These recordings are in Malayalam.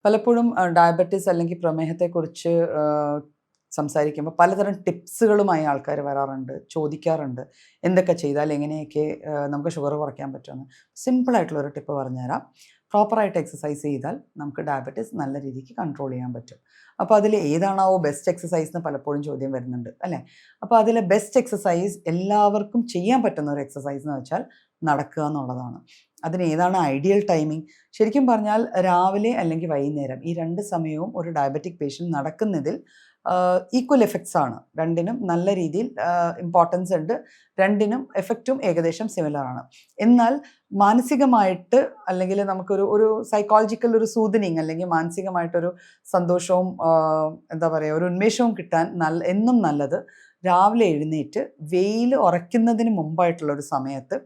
പലപ്പോഴും ഡയബറ്റിസ് അല്ലെങ്കിൽ പ്രമേഹത്തെക്കുറിച്ച് സംസാരിക്കുമ്പോൾ പലതരം ടിപ്സുകളുമായി ആൾക്കാർ വരാറുണ്ട്, ചോദിക്കാറുണ്ട്. എന്തൊക്കെ ചെയ്താൽ എങ്ങനെയൊക്കെ നമുക്ക് ഷുഗർ കുറയ്ക്കാൻ പറ്റുമെന്ന്. സിമ്പിളായിട്ടുള്ളൊരു ടിപ്പ് പറഞ്ഞുതരാം. പ്രോപ്പറായിട്ട് എക്സസൈസ് ചെയ്താൽ നമുക്ക് ഡയബറ്റിസ് നല്ല രീതിക്ക് കൺട്രോൾ ചെയ്യാൻ പറ്റും. അപ്പോൾ അതിൽ ഏതാണാവോ ബെസ്റ്റ് എക്സസൈസ് എന്ന് പലപ്പോഴും ചോദ്യം വരുന്നുണ്ട് അല്ലേ? അപ്പോൾ അതിൽ ബെസ്റ്റ് എക്സസൈസ് എല്ലാവർക്കും ചെയ്യാൻ പറ്റുന്ന ഒരു എക്സസൈസ് എന്ന് വെച്ചാൽ നടക്കുക എന്നുള്ളതാണ്. അതിന് ഏതാണ് ഐഡിയൽ ടൈമിംഗ്? ശരിക്കും പറഞ്ഞാൽ രാവിലെ അല്ലെങ്കിൽ വൈകുന്നേരം ഈ 2 സമയവും ഒരു ഡയബറ്റിക് പേഷ്യൻ്റ് നടക്കുന്നതിൽ ഈക്വൽ എഫക്ട്സ് ആണ്. രണ്ടിനും നല്ല രീതിയിൽ ഇമ്പോർട്ടൻസ് ഉണ്ട്. രണ്ടിനും എഫക്റ്റും ഏകദേശം സിമിലർ ആണ്. എന്നാൽ മാനസികമായിട്ട് അല്ലെങ്കിൽ നമുക്കൊരു ഒരു സൈക്കോളജിക്കൽ ഒരു സൂതനിങ് അല്ലെങ്കിൽ മാനസികമായിട്ടൊരു സന്തോഷവും എന്താ പറയുക ഒരു ഉന്മേഷവും കിട്ടാൻ എന്നും നല്ലത് രാവിലെ എഴുന്നേറ്റ് വെയിൽ ഉറയ്ക്കുന്നതിന് മുമ്പായിട്ടുള്ളൊരു സമയത്ത്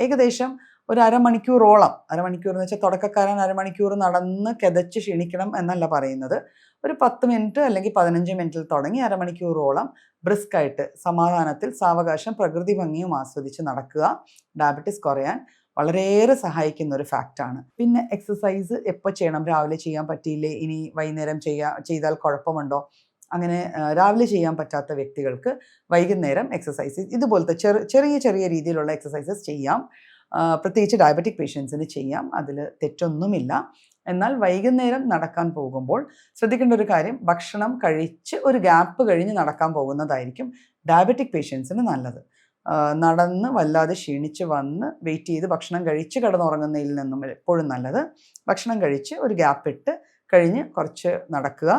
ഏകദേശം ഒരു അരമണിക്കൂർ എന്ന് വെച്ചാൽ തുടക്കക്കാരൻ അരമണിക്കൂർ നടന്ന് കിതച്ച് ക്ഷീണിക്കണം എന്നല്ല പറയുന്നത്. ഒരു 10 മിനിറ്റ് അല്ലെങ്കിൽ 15 മിനിറ്റിൽ തുടങ്ങി അരമണിക്കൂറോളം ബ്രിസ്കായിട്ട് സമാധാനത്തിൽ സാവകാശം പ്രകൃതി ഭംഗിയും ആസ്വദിച്ച് നടക്കുക ഡയബറ്റിസ് കുറയാൻ വളരെയേറെ സഹായിക്കുന്ന ഒരു ഫാക്റ്റാണ്. പിന്നെ എക്സസൈസ് എപ്പോൾ ചെയ്യണം? രാവിലെ ചെയ്യാൻ പറ്റിയില്ലേ, ഇനി വൈകുന്നേരം ചെയ്താൽ കുഴപ്പമുണ്ടോ? അങ്ങനെ രാവിലെ ചെയ്യാൻ പറ്റാത്ത വ്യക്തികൾക്ക് വൈകുന്നേരം എക്സസൈസ് ഇതുപോലത്തെ ചെറിയ രീതിയിലുള്ള എക്സസൈസസ് ചെയ്യാം. പ്രത്യേകിച്ച് ഡയബറ്റിക് പേഷ്യൻസിന് ചെയ്യാം. അതിൽ തെറ്റൊന്നുമില്ല. എന്നാൽ വൈകുന്നേരം നടക്കാൻ പോകുമ്പോൾ ശ്രദ്ധിക്കേണ്ട ഒരു കാര്യം, ഭക്ഷണം കഴിച്ച് ഒരു ഗ്യാപ്പ് കഴിഞ്ഞ് നടക്കാൻ പോകുന്നതായിരിക്കും ഡയബറ്റിക് പേഷ്യൻസിന് നല്ലത്. നടന്ന് വല്ലാതെ ക്ഷീണിച്ച് വന്ന് വെയിറ്റ് ചെയ്ത് ഭക്ഷണം കഴിച്ച് കിടന്നുറങ്ങുന്നതിൽ നിന്നും എപ്പോഴും നല്ലത് ഭക്ഷണം കഴിച്ച് ഒരു ഗ്യാപ്പ് ഇട്ട് കഴിഞ്ഞ് കുറച്ച് നടക്കുക.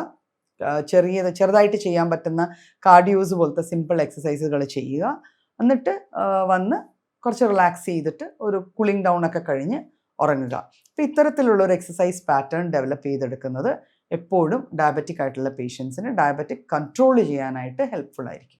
ചെറുതായിട്ട് ചെയ്യാൻ പറ്റുന്ന കാർഡിയോസ് പോലത്തെ സിമ്പിൾ എക്സസൈസുകൾ ചെയ്യുക. എന്നിട്ട് വന്ന് കുറച്ച് റിലാക്സ് ചെയ്തിട്ട് ഒരു കൂളിംഗ് ഡൗൺ ഒക്കെ കഴിഞ്ഞ് ഉറങ്ങുക. അപ്പോൾ ഇത്തരത്തിലുള്ള ഒരു എക്സസൈസ് പാറ്റേൺ ഡെവലപ്പ് ചെയ്തെടുക്കുന്നത് എപ്പോഴും ഡയബറ്റിക് ആയിട്ടുള്ള പേഷ്യൻസിന് ഡയബറ്റിക് കൺട്രോൾ ചെയ്യാനായിട്ട് ഹെൽപ്ഫുൾ ആയിരിക്കും.